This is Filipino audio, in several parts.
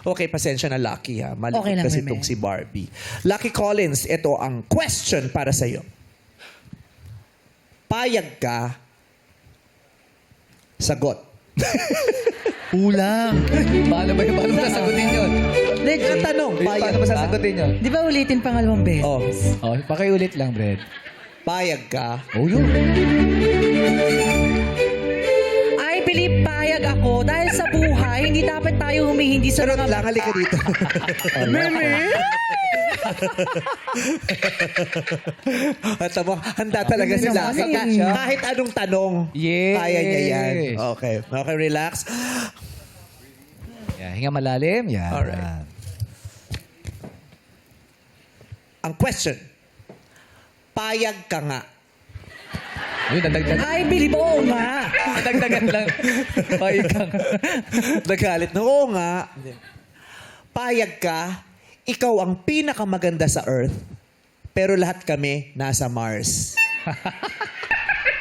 Okay, pasensya na Lucky ha. Malikot Okay lang, kasi Meme. itong si Barbie. Lucky Collins, ito ang question para sa'yo. Payag ka, sagot. Kulang. Paano mo sasagutin yun? Ang tanong, payag Paano mo ka? sasagutin yun? Di ba ulitin pangalawang beses? Oh, Oh, pakiulit lang, Brad. payag ka. Oh, yun. I believe payag ako dahil sa buhay, hindi dapat tayo humihindi sa Sarot mga... lang, halika dito. Meme! At mo, handa talaga si naman Lucky. eh. Kahit anong tanong, Yes. kaya niya yan. Okay. Okay, relax. Yeah, hinga malalim. Yan. Alright. Ang question, payag ka nga. Yun, dadagdag. I believe, oo nga. Dadagdagan lang. Payag. Nagalit na, oo nga. Payag ka, ikaw ang pinakamaganda sa Earth, pero lahat kami nasa Mars.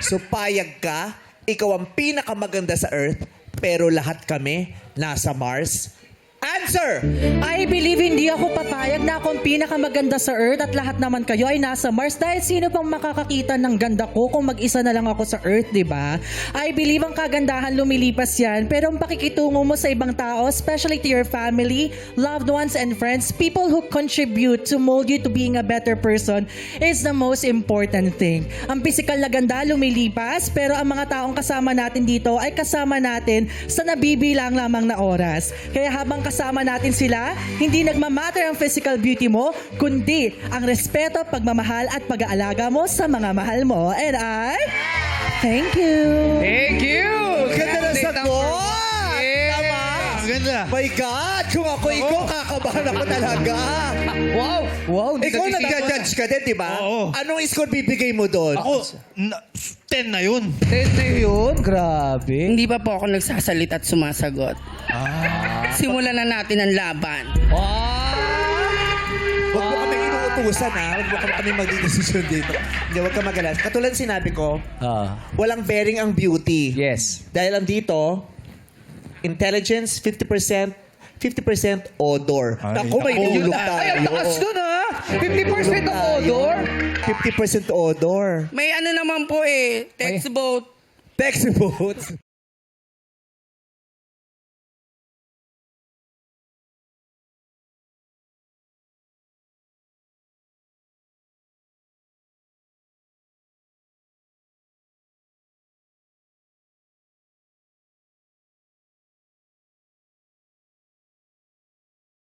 So payag ka, ikaw ang pinakamaganda sa Earth, pero lahat kami nasa Mars. Answer! I believe hindi ako papayag na ako ang pinakamaganda sa Earth at lahat naman kayo ay nasa Mars dahil sino pang makakakita ng ganda ko kung mag-isa na lang ako sa Earth, di ba? I believe ang kagandahan lumilipas yan pero ang pakikitungo mo sa ibang tao, especially to your family, loved ones and friends, people who contribute to mold you to being a better person is the most important thing. Ang physical na ganda lumilipas pero ang mga taong kasama natin dito ay kasama natin sa nabibilang lamang na oras. Kaya habang kasama natin sila, hindi nagmamatter ang physical beauty mo, kundi ang respeto, pagmamahal at pag-aalaga mo sa mga mahal mo. And thank you. Thank you! Ganda na sagot! Yes. Tama! Ganda. My God! Kung ako ikaw, kakabahan ako talaga. Wow! Wow! Ikaw nag-judge ka din, di ba? Oo. Anong score bibigay mo doon? Ako, 10 na yun. 10 na yun? Grabe. Hindi pa po ako nagsasalita at sumasagot. Simulan na natin ang laban. Huwag mo kami inuutusan, ha? Huwag mo kami magdidesisyon dito. Hindi, huwag ka magalas. Katulad sinabi ko, walang bearing ang beauty. Yes. Dahil ang dito, intelligence, 50% odor. Naku, may ulog tayo. Ay, ang takas dun ha! 50% of odor? 50% odor. May ano naman po eh, text vote. Text votes.